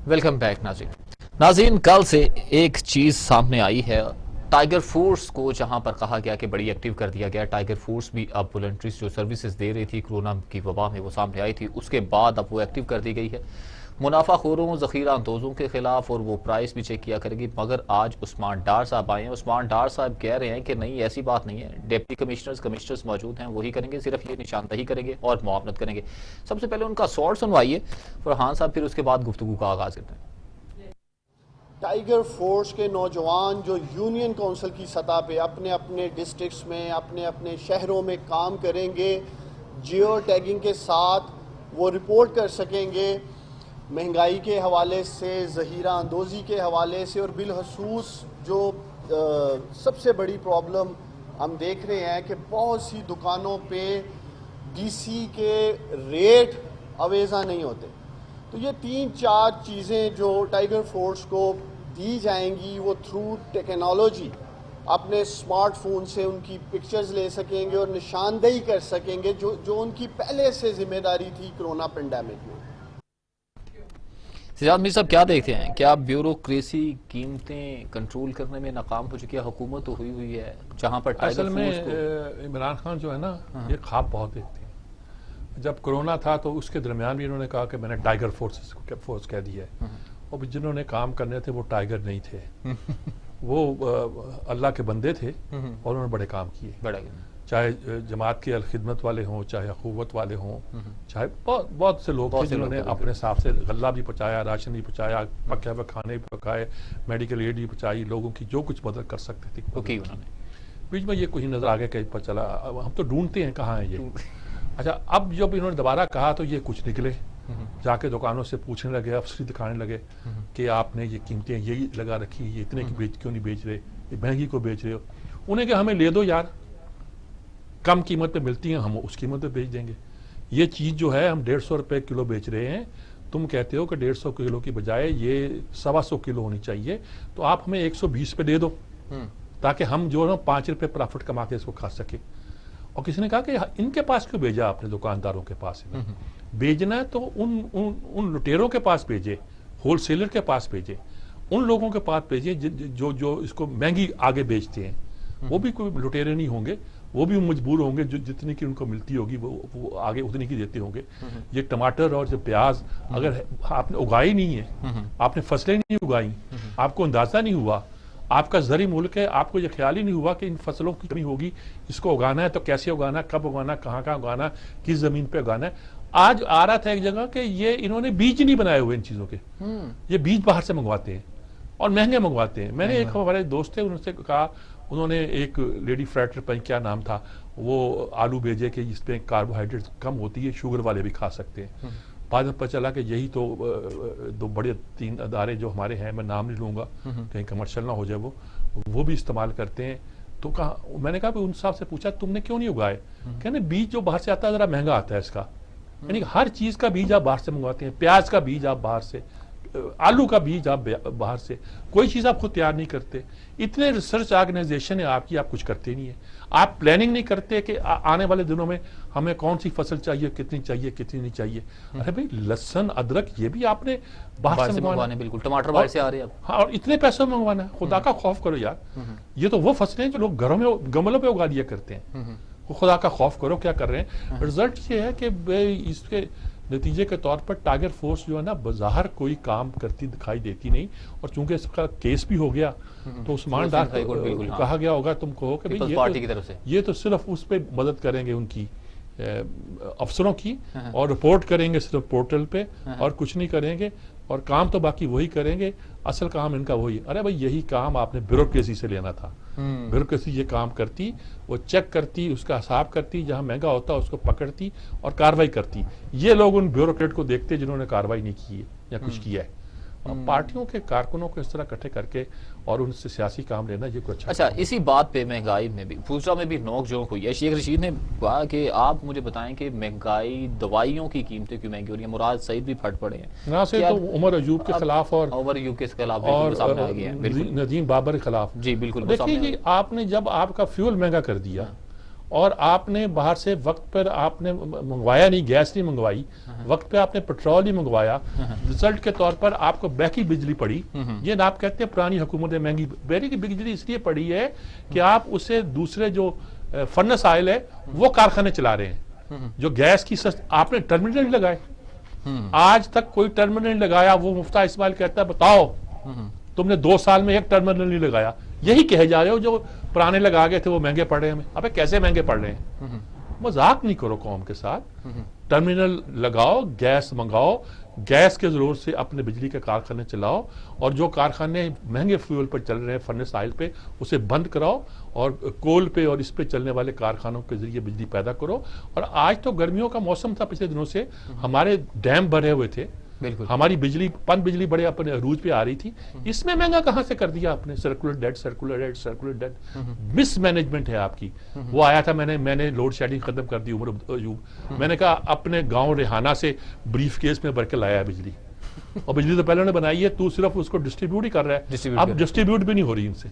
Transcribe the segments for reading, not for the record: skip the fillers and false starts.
Welcome back नाज़रीन। नाज़रीन, कल से एक चीज़ सामने आई है। टाइगर फोर्स को जहां पर कहा गया कि बड़ी एक्टिव कर दिया गया, टाइगर फोर्स भी अब वॉलंटरीज जो सर्विसेज दे रही थी कोरोना की वबा में, वो सामने आई थी, उसके बाद अब वो एक्टिव कर दी गई है। मुनाफाखोरों, ज़ख़ीरा अंदोज़ों के खिलाफ, और वो प्राइस भी चेक किया करेगी। मगर आज उस्मान डार साहब आए हैं। उस्मान डार साहब कह रहे हैं कि नहीं, ऐसी बात नहीं है, डिप्टी कमिश्नर्स मौजूद हैं, वही करेंगे, सिर्फ ये निशानदही करेंगे और मुआवनत करेंगे। सबसे पहले उनका सवाल सुनवाइए फरहान साहब, फिर उसके बाद गुफ्तगू का आगाज़ करते हैं। टाइगर फोर्स के नौजवान जो यूनियन काउंसिल की सतह पे अपने अपने डिस्ट्रिक्ट्स में, अपने अपने शहरों में काम करेंगे, जियो टैगिंग के साथ वो रिपोर्ट कर सकेंगे महंगाई के हवाले से, ज़हीरा अंदोज़ी के हवाले से, और बिलखसूस जो सबसे बड़ी प्रॉब्लम हम देख रहे हैं कि बहुत सी दुकानों पे डीसी के रेट अवेज़ा नहीं होते। तो ये 3-4 चीज़ें जो टाइगर फोर्स को दी जाएंगी, वो थ्रू टेक्नोलॉजी अपने स्मार्टफोन से उनकी पिक्चर्स ले सकेंगे और निशानदेही कर सकेंगे, जो उनकी पहले से जिम्मेदारी थी कोरोना पेंडेमिक में। सिजाद मीर साहब, क्या देखते हैं, क्या ब्यूरोक्रेसी कीमतें कंट्रोल करने में नाकाम हो चुकी है? हुकूमत तो हुई है जहां पर असल में इमरान खान जो है ना, ये ख्वाब बहुत देखते हैं। जब कोरोना था तो उसके दरमियान भी इन्होंने कहा कि मैंने टाइगर फोर्स कह दिया है, और जिन्होंने काम करने थे वो टाइगर नहीं थे, वो अल्लाह के बंदे थे और उन्होंने बड़े काम किए। चाहे जमात के अलखिदमत वाले हों, चाहे अखुवत वाले हों, चाहे बहुत से लोग थे जिन्होंने अपने हिसाब से गल्ला भी पहुँचाया, राशन भी पहुँचाया, पके हुए खाने भी पकाए, मेडिकल एड भी पहुँचाई, लोगों की जो कुछ मदद कर सकते थे उन्होंने। बीच में ये कुछ नज़र आ गया, कहीं पर चला, हम तो ढूंढते हैं कहाँ है ये। अच्छा, अब जब इन्होंने दोबारा कहा तो ये कुछ निकले, जाके दुकानों से पूछने लगे, अफसरी दिखाने लगे कि आपने ये कीमतें यही लगा रखी, ये इतने की क्यों नहीं बेच रहे, ये महंगी को बेच रहे हो। उन्हें कहा हमें ले दो यार, कम कीमत पे मिलती है, हम उस कीमत पे बेच देंगे। ये चीज़ जो है हम 150 रुपये किलो बेच रहे हैं, तुम कहते हो कि 150 किलो की बजाय ये 125 किलो होनी चाहिए, तो आप हमें 120 पे दे दो, ताकि हम जो है 5 रुपये प्रॉफिट कमा के इसको खा सके। और किसी ने कहा कि इनके पास क्यों भेजा आपने, दुकानदारों के पास भेजना है तो उन लुटेरों के पास भेजे, होलसेलर के पास भेजे, उन लोगों के पास भेजे जो इसको महंगी आगे बेचते हैं। वो भी कोई लुटेरे नहीं होंगे, वो भी मजबूर होंगे, जो जितनी की उनको मिलती होगी वो आगे उतनी की देते होंगे। ये टमाटर और जो प्याज अगर आपने उगाई नहीं है, आपने फसलें नहीं उगाई, आपको अंदाजा नहीं हुआ, आपका ज़री मुल्क है, आपको ये ख्याल ही नहीं हुआ कि इन फसलों की कमी होगी, इसको उगाना है तो कैसे उगाना, कब उगाना, कहाँ उगाना, किस ज़मीन पे उगाना है। आज आ रहा था एक जगह कि ये इन्होंने बीज नहीं बनाए हुए इन चीज़ों के, ये बीज बाहर से मंगवाते हैं और महंगे मंगवाते हैं। मैंने एक हमारे दोस्त थे, उनसे कहा, उन्होंने एक लेडी फ्राइटर पर क्या नाम था, वो आलू भेजे कि इसमें कार्बोहाइड्रेट कम होती है, शुगर वाले भी खा सकते हैं। बाद में पता चला कि यही तो दो बड़े 3 अदारे जो हमारे हैं, मैं नाम नहीं लूँगा कहीं कमर्शियल ना हो जाए, वो भी इस्तेमाल करते हैं। तो कहा, मैंने कहा उन साहब से पूछा तुमने क्यों नहीं उगाए? कहने बीज जो बाहर से आता है ज़रा महंगा आता है इसका, यानी हर चीज़ का बीज आप बाहर से मंगवाते हैं, प्याज का बीज आप बाहर से, आलू का बीज आप बाहर से, कोई चीज़ आप खुद तैयार नहीं करते। इतने रिसर्च ऑर्गेनाइजेशन है आपकी, आप कुछ करते नहीं है, आप प्लानिंग नहीं करते कि आने वाले दिनों में हमें कौन सी फसल चाहिए, कितनी नहीं चाहिए। अरे भाई, लहसुन अदरक ये भी आपने बाहर से मंगवाना, बिल्कुल, टमाटर बाहर से आ रहे हैं। हाँ, और इतने पैसों में मंगवाना है, खुदा का खौफ करो यार। ये तो वो फसलें जो लोग घरों में गमलों पे उगा दिया करते हैं, वो खुदा का खौफ करो क्या कर रहे हैं। रिजल्ट ये है कि इसके नतीजे के तौर पर टाइगर फोर्स जो है ना, बाहर कोई काम करती दिखाई देती नहीं। और चूंकि इसका केस भी हो गया तो उस्मान डार कहा गया होगा, तुम कहो कि भाई ये तो सिर्फ उस पर मदद करेंगे उनकी अफसरों की, और रिपोर्ट करेंगे सिर्फ पोर्टल पे, और कुछ नहीं करेंगे, और काम तो बाकी वही करेंगे, असल काम इनका वही। अरे भाई, यही काम आपने ब्यूरोक्रेसी से लेना था। ब्यूरोक्रेसी ये काम करती, वो चेक करती, उसका हिसाब करती, जहां महंगा होता उसको पकड़ती और कार्रवाई करती। ये लोग उन ब्यूरोक्रेट को देखते जिन्होंने कार्रवाई नहीं की है या कुछ किया है। पार्टियों के कारकुनों को इस तरह इकट्ठे करके और उनसे सियासी काम लेना, ये कुछ अच्छा। इसी बात पे महंगाई में भी, फूसरा में भी नोक झोंक हुई है। शेख रशीद ने कहा कि आप मुझे बताएं कि महंगाई, दवाइयों की कीमतें क्यों महंगी हो रही है। मुराद सईद भी फट पड़े हैं ना से, तो उमर अयूब के खिलाफ और नदीम बाबर के खिलाफ। जी बिल्कुल। देखिए जी, आपने जब आपका फ्यूल महंगा कर दिया और आपने बाहर से वक्त पर आपने मंगवाया नहीं, गैस नहीं मंगवाई, वक्त पे आपने पेट्रोल नहीं मंगवाया, रिजल्ट के तौर पर आपको महंगी बिजली पड़ी। ये ना आप कहते हैं पुरानी हुकूमतें महंगी, बेरी की बिजली इसलिए पड़ी है कि आप उसे दूसरे जो फर्नेस ऑयल है वो कारखाने चला रहे हैं। जो गैस की आपने टर्मिनल नहीं लगाए, आज तक कोई टर्मिनल नहीं लगाया। वो मुफ्ता इस्माइल कहता है बताओ तुमने 2 साल में एक टर्मिनल नहीं लगाया। यही कहे जा रहे हो जो पुराने लगा गए थे वो महंगे पड़ रहे हैं हमें। अबे कैसे महंगे पड़ रहे हैं? मजाक नहीं करो कौम के साथ। टर्मिनल लगाओ, गैस मंगाओ, गैस के जरूर से अपने बिजली के कारखाने चलाओ, और जो कारखाने महंगे फ्यूल पर चल रहे हैं फर्नेस ऑयल पे उसे बंद कराओ, और कोल पे और इस पे चलने वाले कारखानों के जरिए बिजली पैदा करो। और आज तो गर्मियों का मौसम था, पिछले दिनों से हमारे डैम भरे हुए थे, हमारी बिजली पन बिजली बड़े अपने अरूज पे आ रही थी। इसमें महंगा कहां से कर दिया आपने? सर्कुलर डेट मिस मैनेजमेंट है आपकी। वो आया था, मैंने लोड शेडिंग खत्म कर दी उमर अयूब। मैंने कहा अपने गांव रेहाना से ब्रीफ केस में भर के लाया है बिजली, और बिजली तो पहले उन्होंने बनाई है, तू सिर्फ उसको डिस्ट्रीब्यूट ही कर रहा है। अब डिस्ट्रीब्यूट भी नहीं हो रही इनसे,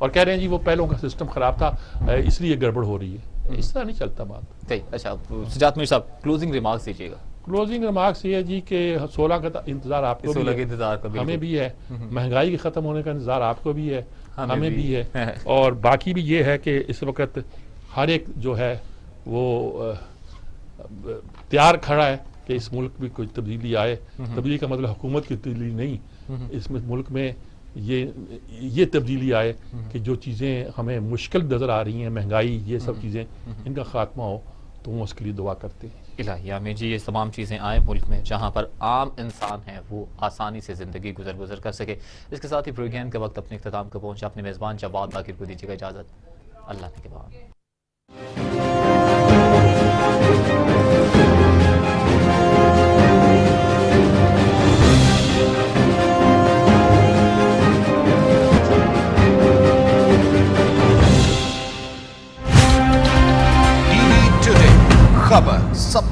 और कह रहे हैं जी वो पहलों का सिस्टम खराब था इसलिए गड़बड़ हो रही है। इस तरह नहीं चलता बात। अच्छा, सुजात मीर साहब क्लोजिंग रिमार्क्स दीजिएगा। क्लोजिंग रिमार्क्स ये है जी कि 16 का इंतजार आपको भी है, हमें भी है, महंगाई के खत्म होने का इंतजार आपको भी है, हमें भी है, और बाकी भी ये है कि इस वक्त हर एक जो है वो तैयार खड़ा है कि इस मुल्क में कोई तब्दीली आए। तब्दीली का मतलब हुकूमत की तब्दीली नहीं, इसमें मुल्क में ये तब्दीली आए कि जो चीज़ें हमें मुश्किल नज़र आ रही हैं, महंगाई, ये सब चीज़ें, इनका खात्मा हो, तो हम उसके लिए दुआ करते हैं। इलाहिया में जी ये तमाम चीज़ें आए मुल्क में जहाँ पर आम इंसान है वो आसानी से ज़िंदगी गुजर कर सके। इसके साथ ही प्रोग्राम के वक्त अपने इख्तिताम को पहुँचा। अपने मेज़बान जवाद बाकिर को दीजिएगा इजाज़त। अल्लाह के बाद। खबर सबसे